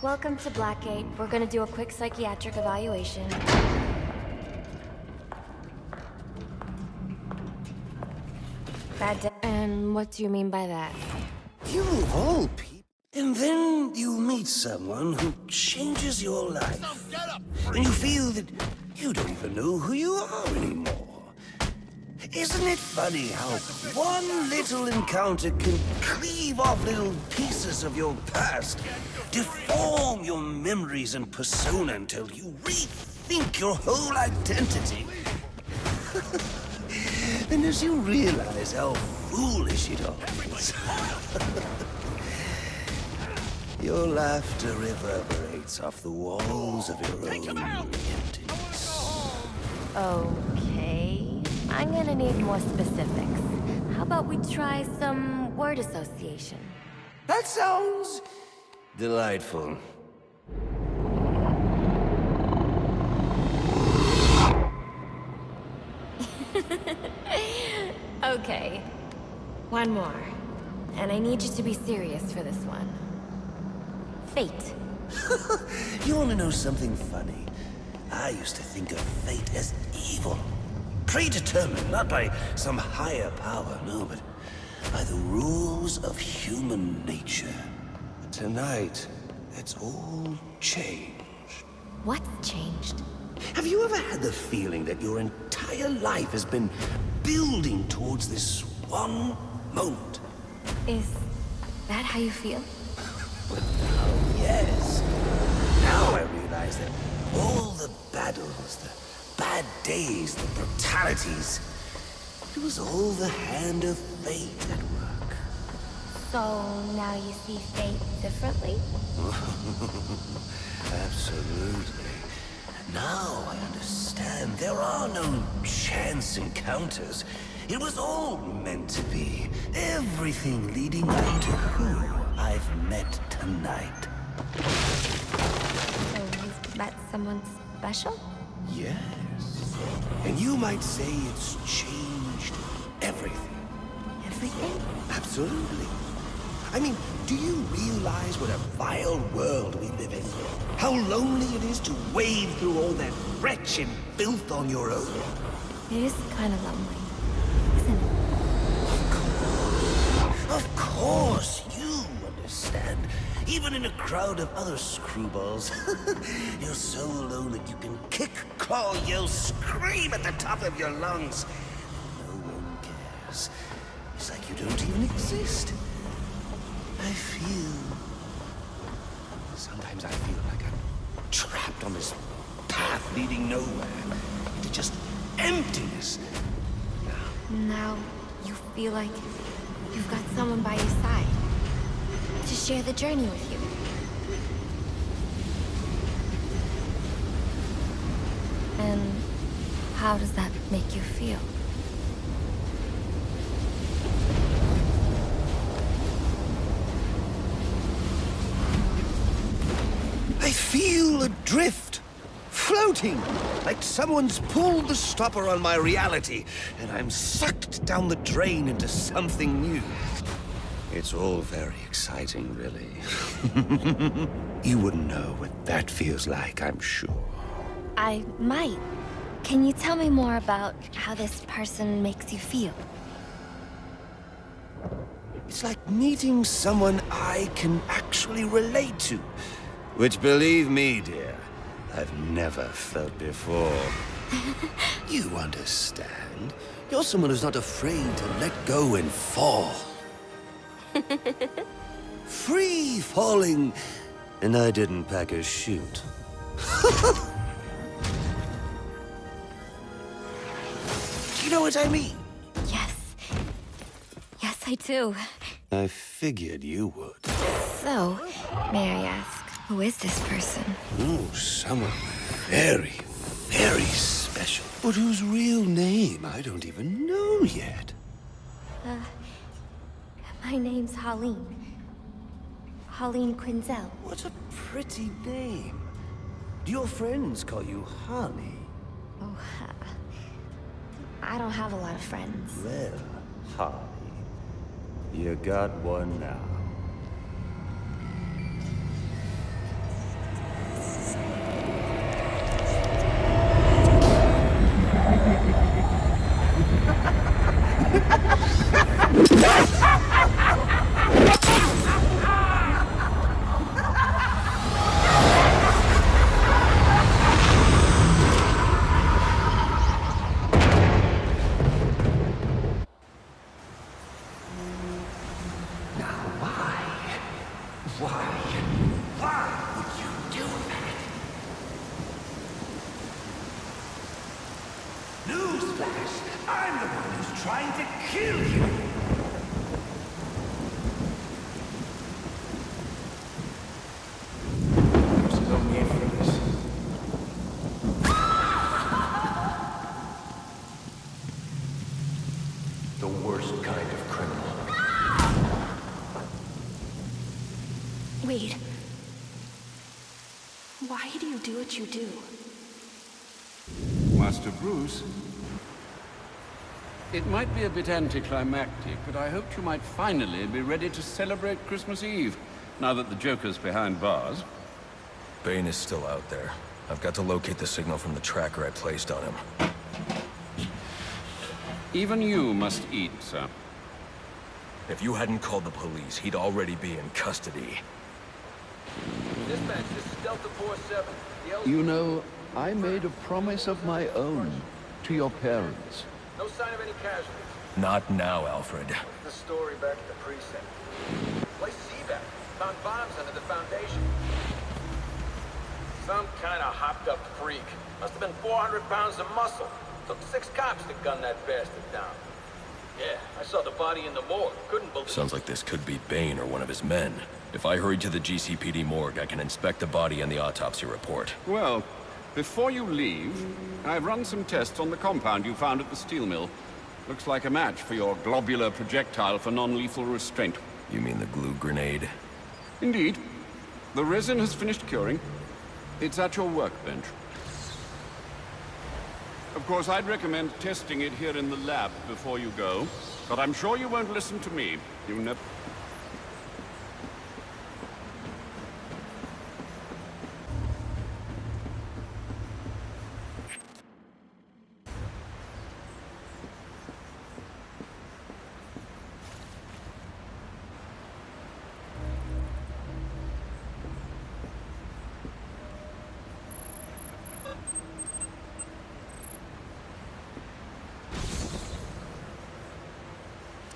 Welcome to Blackgate. We're gonna do a quick psychiatric evaluation. Bad day. And what do you mean by that? You of all people. And then you meet someone who changes your life. And you feel that you don't even know who you are anymore. Isn't it funny how one little encounter can cleave off little pieces of your past, deform your memories and persona until you rethink your whole identity? And as you realize how foolish it all is, your laughter reverberates off the walls of your own emptiness. Okay. I'm gonna need more specifics. How about we try some word association? That sounds delightful. Okay. One more. And I need you to be serious for this one. Fate. You want to know something funny? I used to think of fate as evil. Predetermined, not by some higher power, no, but by the rules of human nature. But tonight, it's all changed. What's changed? Have you ever had the feeling that your entire life has been building towards this one moment? Is that how you feel? Well, now, yes. Now I realize that all the battles, the bad days, the brutalities, it was all the hand of fate at work. So now you see fate differently? Absolutely. Now I understand. There are no chance encounters. It was all meant to be. Everything leading up to who I've met tonight. So you've met someone special? Yes. And you might say it's changed everything. Everything? Absolutely. I mean, do you realize what a vile world we live in? How lonely it is to wade through all that wretched filth on your own? It is kind of lonely, isn't it? Of course, you understand. Even in a crowd of other screwballs, you're so alone that you can kick, claw, yell, scream at the top of your lungs. No one cares. It's like you don't even exist. Sometimes I feel like I'm trapped on this path leading nowhere, into just emptiness. Now you feel like you've got someone by your side to share the journey with you. And how does that make you feel? I feel adrift, floating, like someone's pulled the stopper on my reality, and I'm sucked down the drain into something new. It's all very exciting, really. You wouldn't know what that feels like, I'm sure. I might. Can you tell me more about how this person makes you feel? It's like meeting someone I can actually relate to. Which, believe me, dear, I've never felt before. You understand. You're someone who's not afraid to let go and fall. Free falling, and I didn't pack a chute. You know what I mean? Yes. Yes, I do. I figured you would. So, may I ask, who is this person? Oh, someone very, very special. But whose real name I don't even know yet. My name's Harleen. Harleen Quinzel. What a pretty name. Do your friends call you Harley? Oh, I don't have a lot of friends. Well, Harley, you got one now. Why would you do that? Newsflash! I'm the one who's trying to kill you! There's no need for this. The worst kind of criminal. Wait. Why do you do what you do? Master Bruce, it might be a bit anticlimactic, but I hoped you might finally be ready to celebrate Christmas Eve, now that the Joker's behind bars. Bane is still out there. I've got to locate the signal from the tracker I placed on him. Even you must eat, sir. If you hadn't called the police, he'd already be in custody. Dispatch, this is Delta 47. You know, I made a promise of my own to your parents. No sign of any casualties. Not now, Alfred. What's the story back at the precinct? Place evac. Found bombs under the foundation. Some kind of hopped-up freak. Must have been 400 pounds of muscle. Took 6 cops to gun that bastard down. Yeah, I saw the body in the morgue. Couldn't believe it. Sounds like this could be Bane or one of his men. If I hurry to the GCPD morgue, I can inspect the body and the autopsy report. Well, before you leave, I've run some tests on the compound you found at the steel mill. Looks like a match for your globular projectile for non-lethal restraint. You mean the glue grenade? Indeed. The resin has finished curing. It's at your workbench. Of course, I'd recommend testing it here in the lab before you go, but I'm sure you won't listen to me. You never...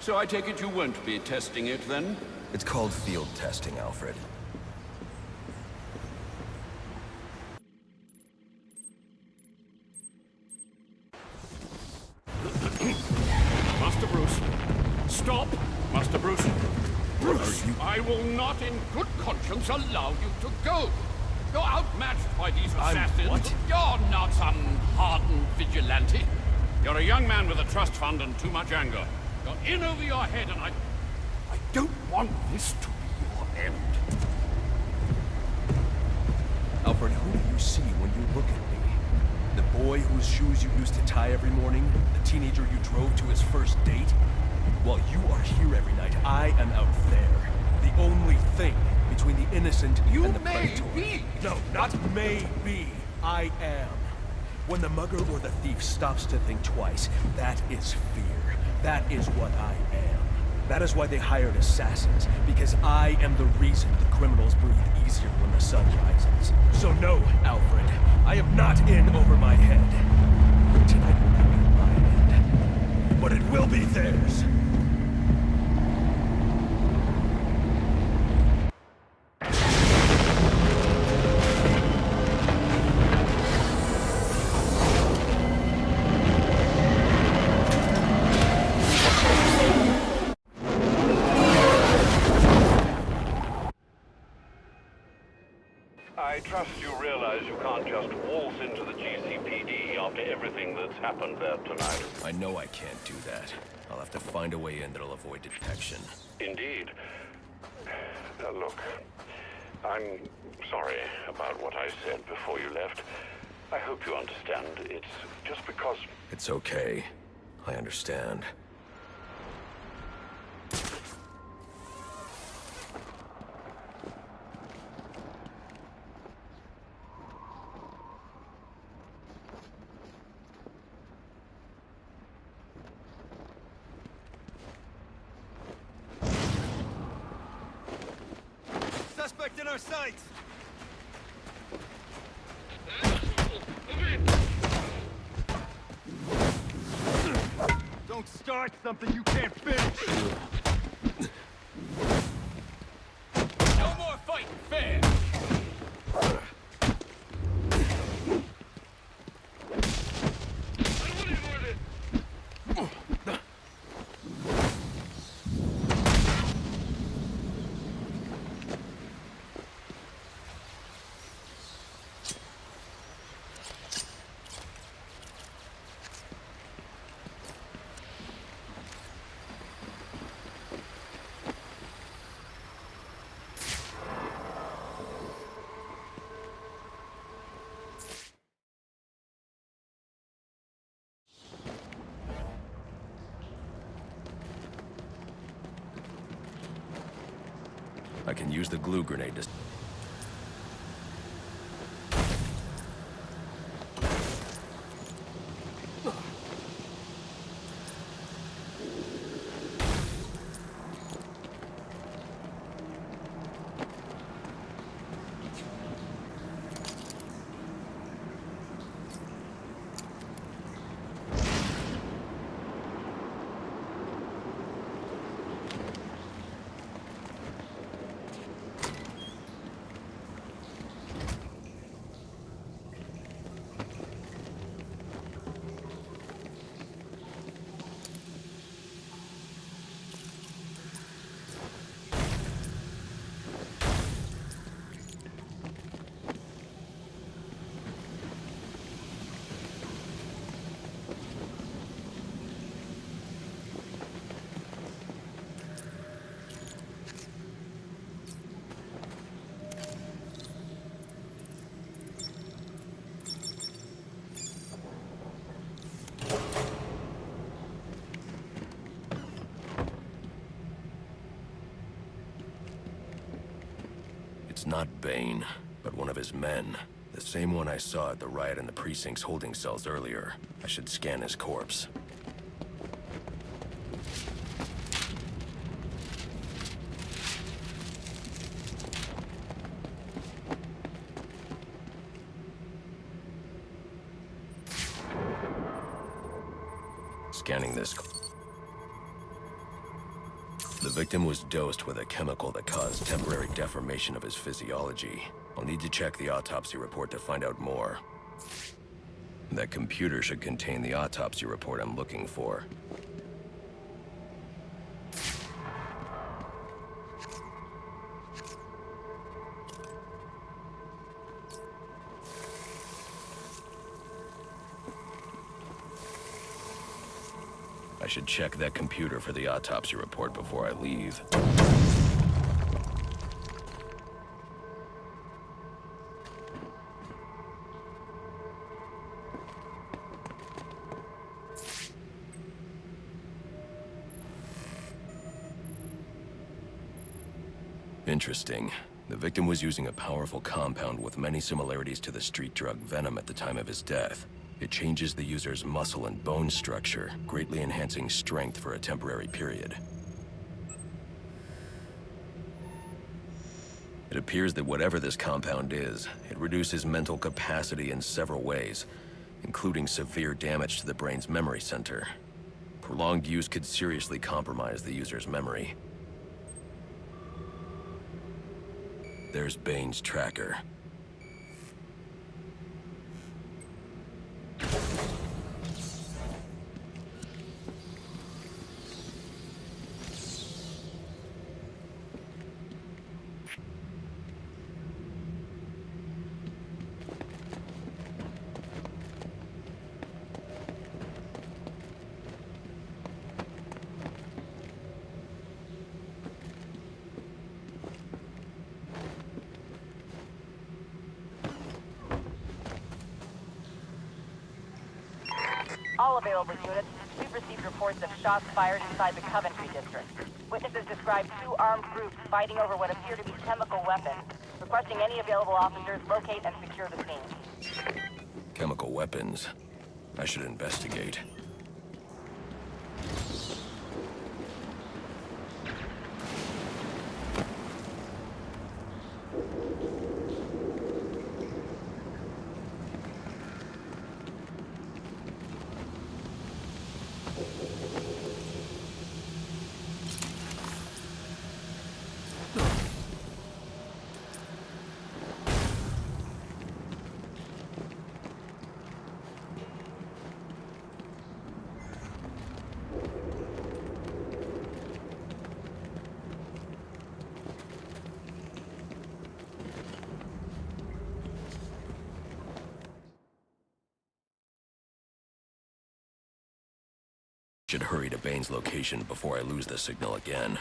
So I take it you won't be testing it, then? It's called field testing, Alfred. Master Bruce. Stop! Master Bruce. Bruce, I will not in good conscience allow you to go. You're outmatched by these assassins. What? You're not some hardened vigilante. You're a young man with a trust fund and too much anger. You're in over your head, and I don't want this to be your end. Alfred, who do you see when you look at me? The boy whose shoes you used to tie every morning? The teenager you drove to his first date? While you are here every night, I am out there. The only thing between the innocent and the predator. Be. No, not may be. I am. When the mugger or the thief stops to think twice, that is fear. That is what I am. That is why they hired assassins, because I am the reason the criminals breathe easier when the sun rises. So no, Alfred, I am not in over my head. Tonight will not be my end, but it will be theirs. I trust you realize you can't just waltz into the GCPD after everything that's happened there tonight. I know I can't do that. I'll have to find a way in that'll avoid detection. Indeed. Look, I'm sorry about what I said before you left. I hope you understand. It's just because... It's okay. I understand. Contact in our sights! Don't start something you can't finish! No more fight, fair! I can use the glue grenade to... It's not Bane, but one of his men. The same one I saw at the riot in the precinct's holding cells earlier. I should scan his corpse. Scanning this. The victim was dosed with a chemical that caused temporary deformation of his physiology. I'll need to check the autopsy report to find out more. That computer should contain the autopsy report I'm looking for. I should check that computer for the autopsy report before I leave. Interesting. The victim was using a powerful compound with many similarities to the street drug Venom at the time of his death. It changes the user's muscle and bone structure, greatly enhancing strength for a temporary period. It appears that whatever this compound is, it reduces mental capacity in several ways, including severe damage to the brain's memory center. Prolonged use could seriously compromise the user's memory. There's Bane's tracker. All available units, we've received reports of shots fired inside the Coventry district. Witnesses describe two armed groups fighting over what appear to be chemical weapons. Requesting any available officers locate and secure the scene. Chemical weapons. I should investigate. should hurry to Bane's location before I lose the signal again.